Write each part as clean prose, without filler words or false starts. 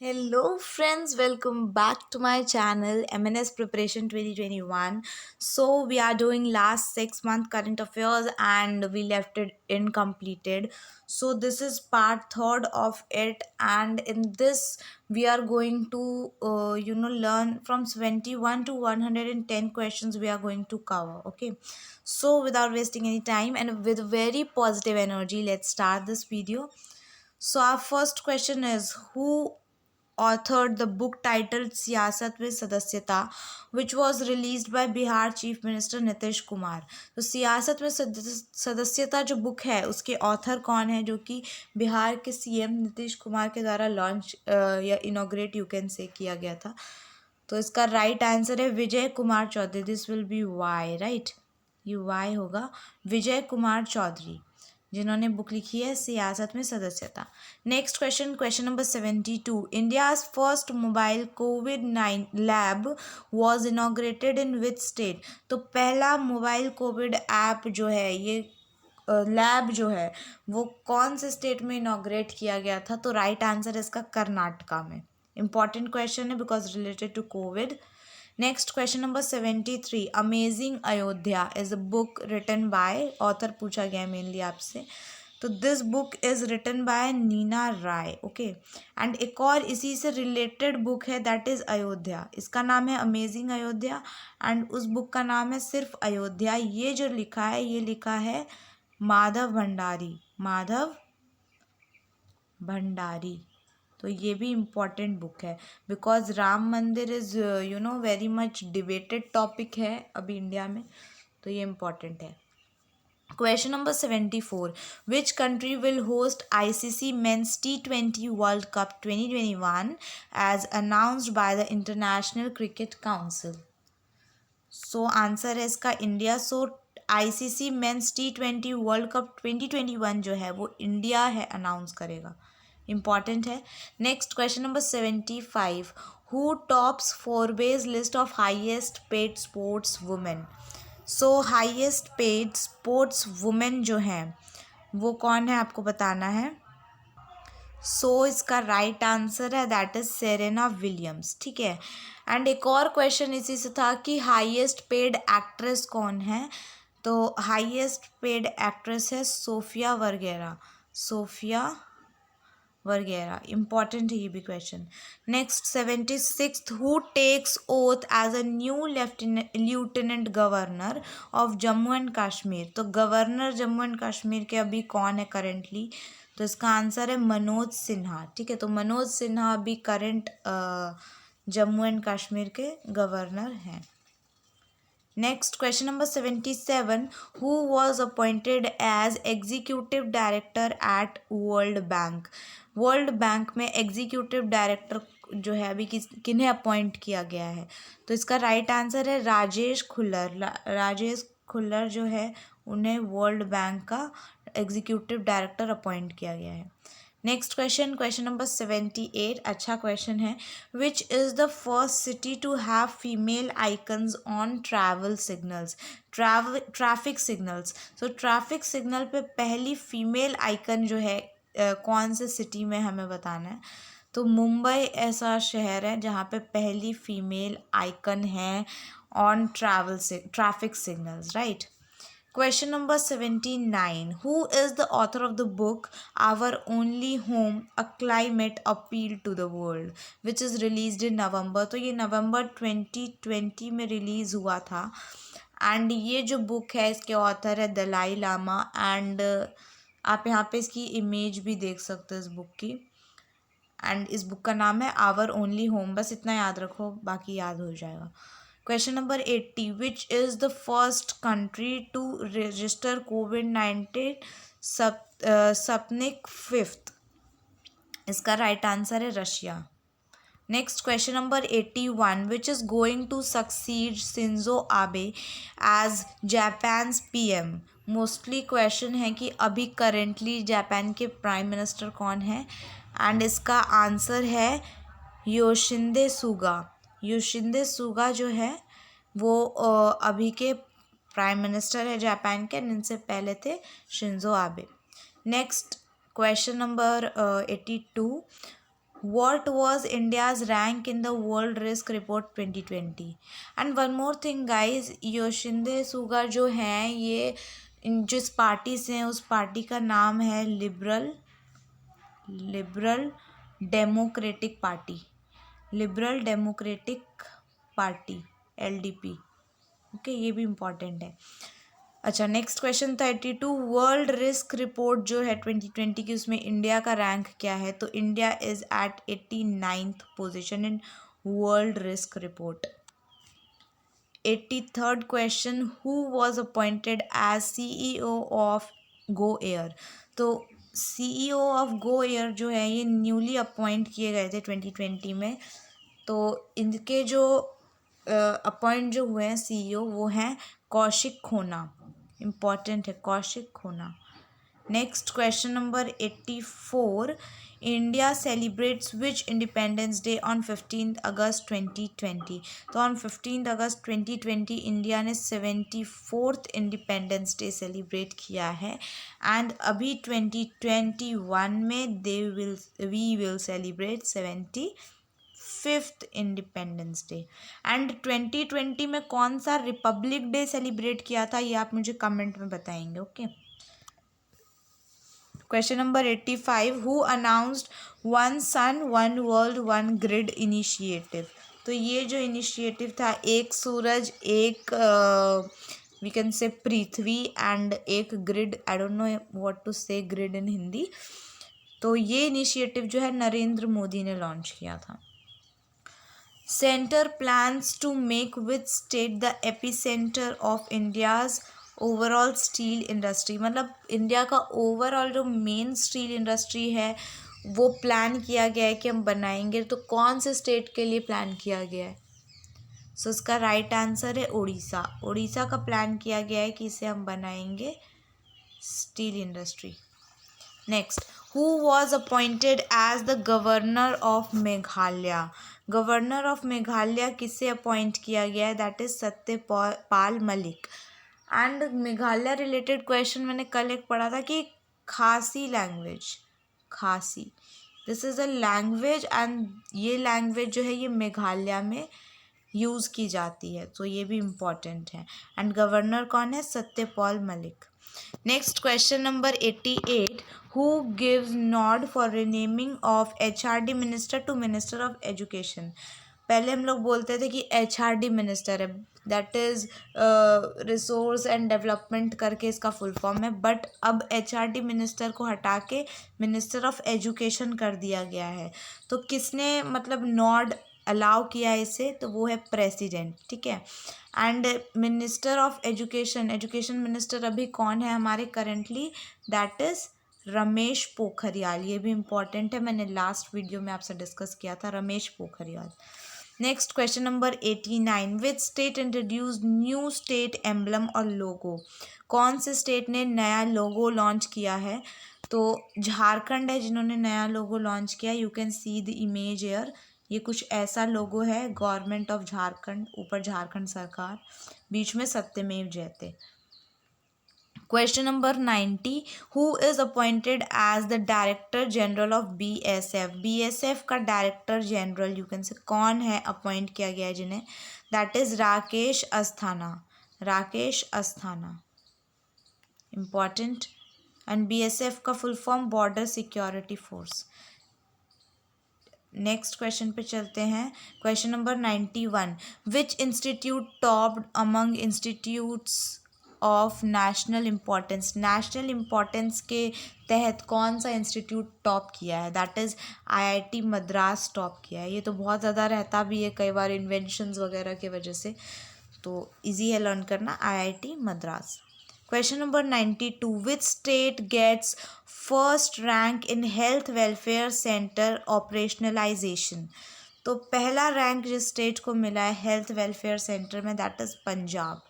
Hello friends, welcome back to my channel MNS Preparation 2021. So we are doing last 6 month current affairs and we left it incompleted. So this is part third of it, and in this we are going to learn from 71 to 110 questions we are going to cover. Okay, so without wasting any time and with very positive energy, let's start this video. So our first question is, who authored the book titled सियासत में सदस्यता, which was released by Bihar chief minister Nitish Kumar. तो सियासत में सदस्यता जो book है उसके ऑथर कौन है, जो कि बिहार के सीएम नीतीश कुमार के द्वारा लॉन्च या इनॉग्रेट यू कैन से किया गया था. तो इसका राइट आंसर है Vijay Kumar Chaudhary. This will be Y, right. ये वाई होगा. विजय कुमार चौधरी जिन्होंने बुक लिखी है सियासत में सदस्यता. Next question, question number 72. India's first mobile कोविड-9 lab was inaugurated in which state. तो पहला मोबाइल कोविड ऐप जो है, ये लैब जो है वो कौन से स्टेट में इनॉग्रेट किया गया था. तो राइट आंसर है इसका कर्नाटका में. इंपॉर्टेंट क्वेश्चन है because related to COVID. Next question number 73. Amazing Ayodhya is a book written by, author पूछा गया मेनली आपसे. तो this book is written by Neena Rai. Okay, and एक और इसी से रिलेटेड बुक है दैट इज अयोध्या. इसका नाम है अमेजिंग अयोध्या एंड उस बुक का नाम है सिर्फ अयोध्या. ये जो लिखा है ये लिखा है माधव भंडारी. माधव भंडारी. तो ये भी इम्पॉर्टेंट बुक है because Ram Mandir is very much debated topic है अभी इंडिया में. तो ये इम्पॉर्टेंट है. Question number 74. Which country will host ICC men's T20 world cup 2021 as announced by the international cricket council. So answer है इसका India. So ICC men's T20 world cup 2021 जो है वो इंडिया है अनाउंस करेगा. इम्पॉर्टेंट है. Next question number 75. Who tops Forbes list of highest paid sports women. So highest paid sports women जो हैं वो कौन है आपको बताना है. सो इसका राइट आंसर है दैट इज सेरेना विलियम्स. ठीक है. एंड एक और क्वेश्चन इसी से था कि हाईएस्ट पेड एक्ट्रेस कौन है. तो हाईएस्ट पेड एक्ट्रेस है Sofia Vergara. Sofia Vergara. Important है ये भी question. Next 76. Who takes oath as a new lieutenant governor of Jammu and Kashmir. तो गवर्नर जम्मू एंड कश्मीर के अभी कौन है करेंटली. तो इसका आंसर है मनोज सिन्हा. ठीक है. तो मनोज सिन्हा अभी करंट जम्मू एंड कश्मीर के गवर्नर हैं. Next question number 77. Who was appointed as executive director at world bank. World bank में एग्जीक्यूटिव डायरेक्टर जो है अभी किन्हें अपॉइंट किया गया है. तो इसका राइट आंसर है राजेश खुल्लर. राजेश खुल्लर जो है उन्हें वर्ल्ड बैंक का एग्जीक्यूटिव डायरेक्टर अपॉइंट किया गया है. Next question, question number 78. अच्छा क्वेश्चन है. Which is the first city to have female icons on travel signals. Traffic signals. So traffic signal पे पहली फीमेल आइकन जो है कौन से सिटी में हमें बताना है. तो मुंबई ऐसा शहर है जहाँ पे पहली फीमेल आइकन है on traffic signals, right. Question number 79. Who is the author of the book Our Only Home, A Climate Appeal to the World, which is released in November. तो ये नवंबर 2020 में रिलीज़ हुआ था. एंड ये जो book है इसके ऑथर है दलाई लामा. एंड आप यहाँ पे इसकी इमेज भी देख सकते हो इस बुक की. एंड इस बुक का नाम है आवर ओनली होम. बस इतना याद रखो, बाकी याद हो जाएगा. Question number 80. Which is the first country to register कोविड-19 स्पुतनिक 5. इसका राइट आंसर है Russia. Next question number 81. Which is going to succeed Shinzo Abe as Japan's PM. Mostly question है कि अभी करेंटली जापान के प्राइम मिनिस्टर कौन है. And इसका आंसर है योशिंदे सुगा. योशिंदे सुगा जो है वो अभी के प्राइम मिनिस्टर है जापान के. इनसे पहले थे Shinzo Abe. Next question number 82. What was India's rank in the World Risk Report 2020? And one more thing guys, योशिंदे सुगा जो हैं ये जिस पार्टी से हैं उस पार्टी का नाम है liberal democratic party, liberal democratic party LDP। Okay, ये भी इम्पॉर्टेंट है। अच्छा, next question 32, world risk report जो है 2020 की, उसमें इंडिया का रैंक क्या है? तो India is at 89th position in world risk report. 83rd question, who was appointed as CEO of Go Air? तो CEO ऑफ गो एयर जो है ये न्यूली अपॉइंट किए गए थे 2020 में। तो इनके जो अपॉइंट जो हुए हैं CEO वो हैं कौशिक खोना, इम्पॉर्टेंट है कौशिक खोना। Next question number 84, India celebrates which independence day on 15th अगस्त 2020? तो ऑन 15th अगस्त 2020 इंडिया ने 74th इंडिपेंडेंस डे सेलिब्रेट किया है। एंड अभी 2021 में we will celebrate 75th independence day. And 2020 में कौन सा रिपब्लिक डे सेलिब्रेट किया था ये आप मुझे कमेंट में बताएंगे। Okay, question number 85, who announced one sun one world one grid initiative? तो ये जो इनिशिएटिव था, एक सूरज, एक we can say Prithvi and एक grid, I don't know what to say grid in Hindi. तो ये इनिशिएटिव जो है नरेंद्र मोदी ने लॉन्च किया था। Centre plans to make which state the epicentre of India's overall steel industry? मतलब इंडिया का ओवरऑल जो मेन स्टील इंडस्ट्री है वो प्लान किया गया है कि हम बनाएंगे, तो कौन से स्टेट के लिए प्लान किया गया है? सो इसका राइट आंसर है उड़ीसा। उड़ीसा का प्लान किया गया है कि इसे हम बनाएंगे steel industry. Next, who was appointed as the governor of Meghalaya? Governor of Meghalaya किसे अपॉइंट किया गया है? That is Satyapal Malik. And Meghalaya related question मैंने कल एक पढ़ा था कि Khasi language, Khasi, this is a language and ये लैंग्वेज जो है ये मेघालय में यूज़ की जाती है, तो ये भी इम्पॉर्टेंट है। एंड गवर्नर कौन है? Satyapal Malik. Next question number 88, who gives nod for renaming of HRD minister to minister of education? पहले हम लोग बोलते थे कि HRD मिनिस्टर है, that is resource and development करके इसका फुल फॉर्म है, बट अब HRD मिनिस्टर को हटा के मिनिस्टर ऑफ एजुकेशन कर दिया गया है। तो किसने मतलब नॉड अलाउ किया इसे? तो वो है प्रेसिडेंट, ठीक है। And minister of education, education minister अभी कौन है हमारे currently? That is Ramesh Pokhriyal. ये भी इम्पॉर्टेंट है, मैंने लास्ट वीडियो में आपसे डिस्कस किया था, Ramesh Pokhriyal. Next question number 89, which state introduce new state emblem और लोगो? कौन से स्टेट ने नया लोगो लॉन्च किया है? तो झारखंड है जिन्होंने नया लोगो लॉन्च किया। You can see the image air, ये कुछ ऐसा लोगो है, गवर्नमेंट ऑफ झारखंड, ऊपर झारखंड सरकार, बीच में सत्यमेव जयते। Question number 90, who is appointed as the director general of BSF? BSF का director general you can say कौन है अपॉइंट किया गया है जिन्हें? That is Rakesh Asthana, Rakesh Asthana, important. And BSF का full form border security force. Next question पे चलते हैं, question number 91, which institute topped among institutes of national importance? National importance के तहत कौन सा इंस्टीट्यूट टॉप किया है? That is IIT Madras top किया है। ये तो बहुत ज़्यादा रहता भी है कई बार इन्वेंशंस वगैरह के वजह से, तो इजी है लर्न करना, IIT Madras. Question number 92, which state gets first rank in health welfare centre operationalisation? तो पहला रैंक जिस स्टेट को मिला है हेल्थ वेलफेयर सेंटर में, दैट इज़ पंजाब,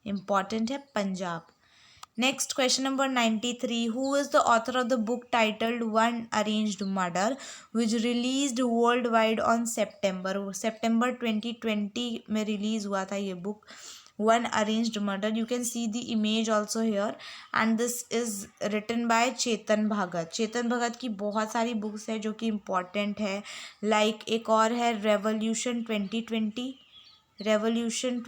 इम्पॉर्टेंट है Punjab. Next question number 93, who is the author of the book titled one arranged murder which released worldwide on September 2020 में release हुआ था ये बुक। one arranged murder. You can see the image also here, and this is written by Chetan Bhagat. Chetan Bhagat की बहुत सारी books है जो कि इम्पॉर्टेंट है. लाइक एक और है रेवोल्यूशन 2020. रेवोल्यूशन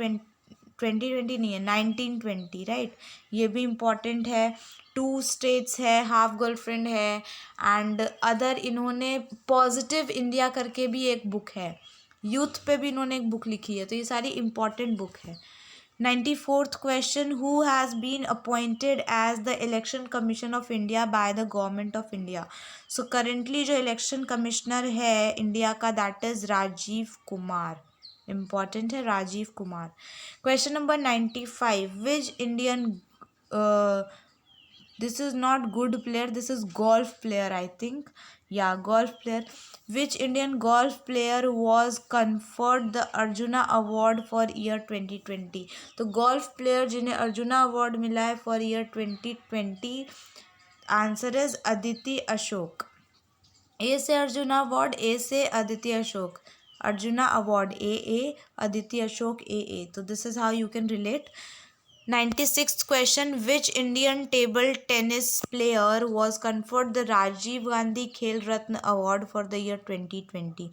2020 नहीं है, 1920, राइट. ये भी इम्पॉर्टेंट है. टू स्टेट्स है, हाफ गर्लफ्रेंड है, एंड अदर इन्होंने पॉजिटिव इंडिया करके भी एक बुक है. यूथ पे भी इन्होंने एक बुक लिखी है. तो ये सारी इम्पॉर्टेंट बुक है. 94th question, who has been appointed as the election commission of India by the government of India. So currently जो इलेक्शन कमिश्नर है इंडिया का, that is Rajiv Kumar. Important है, Rajiv Kumar. Question number 95, which Indian, this is not good player, this is golf player, I think. Yeah, golf player. Which Indian golf player was conferred the Arjuna Award for year 2020? तो golf player जिन्हें arjuna award मिला है for year 2020, answer is Aditi Ashok. A से Arjuna award, A से Aditi Ashok. Arjuna award A, Aditi Ashok A. तो this is how you can relate. 96th question, which Indian table tennis player was conferred the Rajiv Gandhi Khel Ratna award for the year 2020?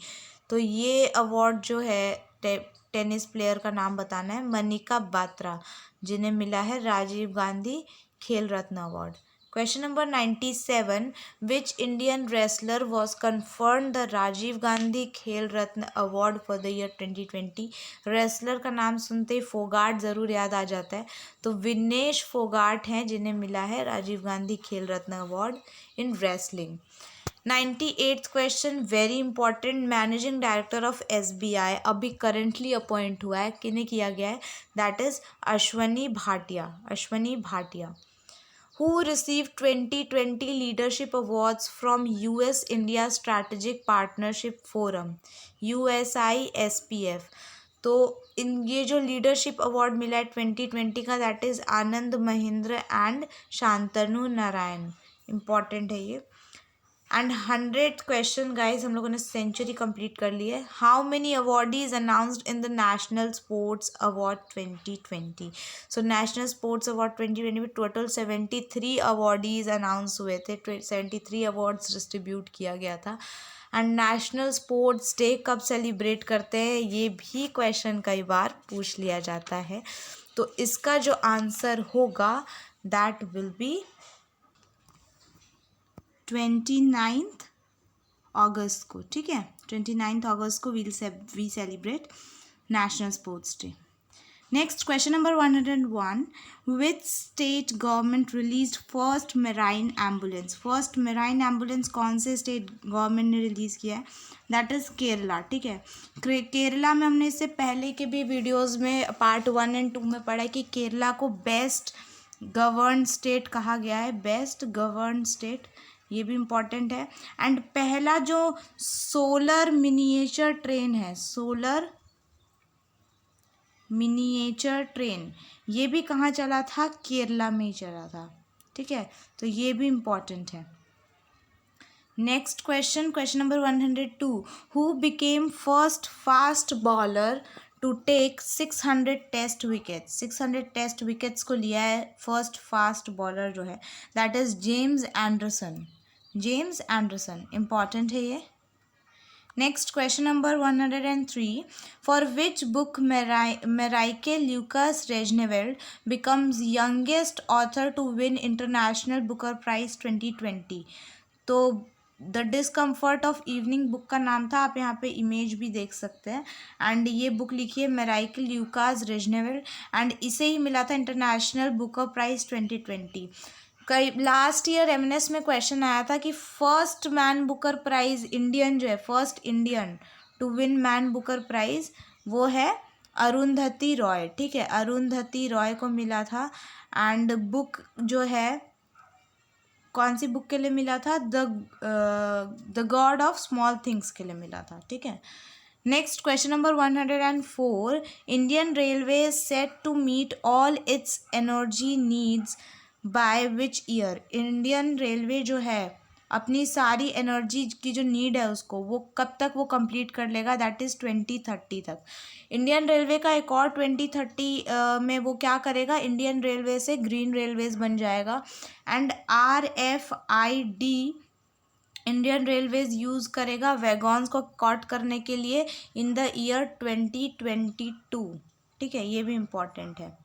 तो ये award जो है tennis player का नाम बताना है. मनिका बात्रा, जिन्हें मिला है Rajiv Gandhi Khel Ratna award. Question number 97, which Indian wrestler was conferred the Rajiv Gandhi Khel Ratna award for the year 2020? Wrestler का नाम सुनते ही फोगाट ज़रूर याद आ जाता है. तो विनेश फोगाट हैं जिन्हें मिला है Rajiv Gandhi Khel Ratna award in wrestling. 98th question, very important, managing director of SBI अभी करेंटली अपॉइंट हुआ है. किन्हें किया गया है? That is Ashwani Bhatia. Ashwani Bhatia. Who received 2020 Leadership Awards from US India Strategic Partnership Forum, USISPF? तो ये जो लीडरशिप अवार्ड मिला है 2020 का, that is Anand Mahindra and Shantanu Narayan. Important है ये. एंड 100th क्वेश्चन गाइज, हम लोगों ने सेंचुरी कंप्लीट कर ली है. How many awardees announced in the national sports award 2020? So national sports award 2020 में टोटल 73 अवॉर्डीज अनाउंस हुए थे. 73 अवार्ड्स डिस्ट्रीब्यूट किया गया था. एंड नेशनल स्पोर्ट्स डे कब सेलिब्रेट करते हैं, ये भी क्वेश्चन कई बार पूछ लिया जाता है. तो इसका जो आंसर होगा दैट विल बी 29 अगस्त को. ठीक है, 29 अगस्त को we celebrate national sports day. Next question number 101, which state government released first marine ambulance? First marine ambulance कौन से स्टेट गवर्नमेंट ने रिलीज़ किया है? That is Kerala. ठीक है, केरला में हमने इससे पहले के भी वीडियोज़ में पार्ट 1 और 2 में पढ़ा है कि केरला को बेस्ट गवर्न स्टेट कहा गया है. बेस्ट गवर्न स्टेट, ये भी इम्पॉर्टेंट है. एंड पहला जो सोलर मिनिएचर ट्रेन है, सोलर मिनिएचर ट्रेन, ये भी कहाँ चला था? केरला में ही चला था. ठीक है, तो ये भी इम्पॉर्टेंट है. Next question, question number 102, who became first fast bowler to take 600 test wickets? 600 test wickets को लिया है फर्स्ट फास्ट बॉलर जो है, that is James Anderson. James Anderson, important है ये. Next question number 103, for which book Marieke Lucas Rijneveld becomes youngest author to win international Booker prize 2020? तो the discomfort of evening book का नाम था. आप यहाँ पे इमेज भी देख सकते हैं. एंड ये बुक लिखी है मेराइके ल्यूकास रेजनेवेल्ड, एंड इसे ही मिला था इंटरनेशनल बुकर प्राइज 2020. कई लास्ट ईयर एमएनएस में क्वेश्चन आया था कि first man Booker prize Indian जो है, first Indian to win man Booker prize, वो है अरुंधति रॉय. ठीक है, अरुंधति रॉय को मिला था. एंड बुक जो है, कौन सी बुक के लिए मिला था? The God of Small Things के लिए मिला था. ठीक है. Next question number 104, Indian railway set to meet all its energy needs by which year? Indian railway जो है अपनी सारी एनर्जी की जो नीड है उसको वो कब तक वो कंप्लीट कर लेगा, दैट इज़ 2030 तक। इंडियन रेलवे का एक और 2030 में वो क्या करेगा, इंडियन रेलवे से ग्रीन रेलवेज बन जाएगा। And RFID Indian railways use करेगा वैगॉन्स को कट करने के लिए इन द ईयर 2022। ठीक है, ये भी इम्पॉर्टेंट है।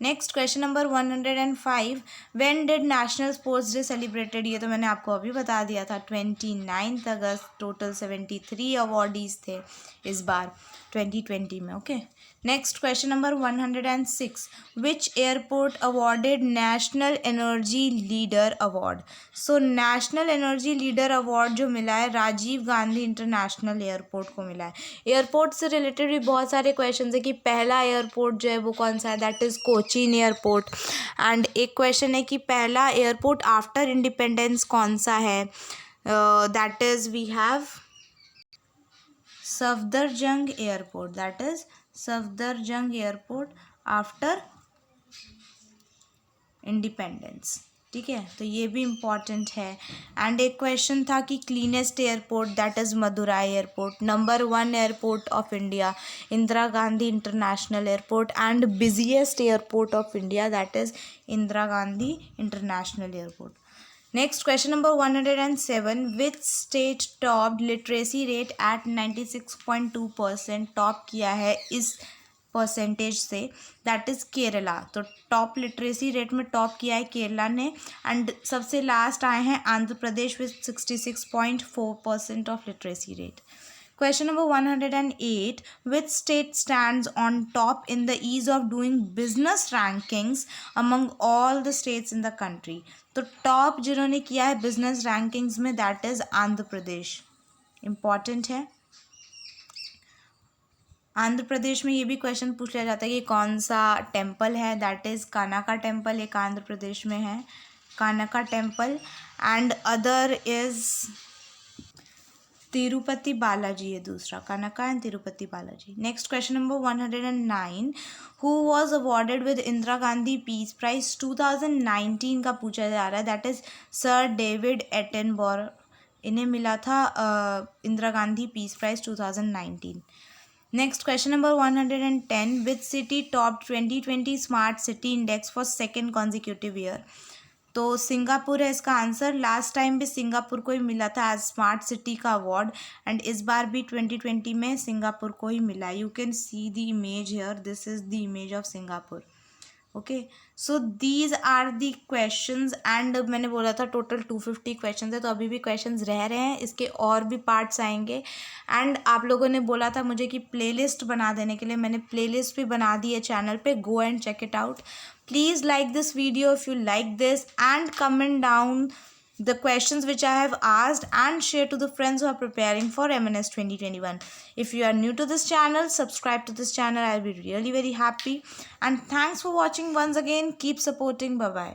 Next question number 105, when did national sports day celebrated, ये तो मैंने आपको अभी बता दिया था, 29 अगस्त। टोटल 73 अवॉर्डीज थे इस बार 2020 में। Okay, next question number 106, which airport awarded national energy leader award. So national energy leader award जो मिला है राजीव गांधी इंटरनेशनल एयरपोर्ट को मिला है। एयरपोर्ट से रिलेटेड भी बहुत सारे क्वेश्चन है कि पहला एयरपोर्ट जो है वो कौन सा है, that is Cochin airport. And एक क्वेश्चन है कि पहला एयरपोर्ट आफ्टर इंडिपेंडेंस कौन सा है, that is we have Safdarjung airport, that is Safdarjung airport after independence. ठीक है, तो ये भी इम्पॉर्टेंट है। एंड एक क्वेश्चन था कि cleanest airport, that is Madurai airport. Number 1 airport of India Indira Gandhi international airport. And busiest airport of India, that is Indira Gandhi international airport. Next question number 107, which state top literacy rate at 96.2%, top किया है इस percentage से, that is Kerala. तो top literacy rate में top किया है केरला ने। And सबसे लास्ट आए हैं Andhra Pradesh with 66.4% of literacy rate. Question number 108, which state stands on top in the ease of doing business rankings among all the states in the country. तो top जिन्होंने किया है बिजनेस रैंकिंग्स में, that is Andhra Pradesh. Important है। आंध्र प्रदेश में ये भी question पूछ लिया जाता है कि कौन सा टेम्पल है, दैट इज़ कानाका टेम्पल, एक आंध्र प्रदेश में है Kanaka temple. And other is Tirupati Balaji है दूसरा, Kanaka and Tirupati Balaji. Next question number 109, who was awarded with Indira Gandhi peace prize 2019 का पूछा जा रहा है, that is sir David Attenborough. इन्हें मिला था Indira Gandhi peace prize 2019। Next question number 110, which city top 2020 smart city index for second consecutive year. तो सिंगापुर है इसका आंसर। लास्ट टाइम भी सिंगापुर को ही मिला था एज स्मार्ट सिटी का अवार्ड, एंड इस बार भी 2020 में सिंगापुर को ही मिला। You can see the image here, this is the image of Singapore. Okay, so these are the questions. And मैंने बोला था टोटल 250 क्वेश्चंस है, तो अभी भी क्वेश्चंस रह रहे हैं, इसके और भी पार्ट्स आएंगे। एंड आप लोगों ने बोला था मुझे कि प्लेलिस्ट बना देने के लिए, मैंने प्लेलिस्ट भी बना दी है चैनल पे, go and check it out. Please like this video if you like this, and comment down the questions which I have asked and share to the friends who are preparing for MNS 2021. If you are new to this channel, subscribe to this channel. I'll be really very happy. And thanks for watching once again. Keep supporting. Bye bye.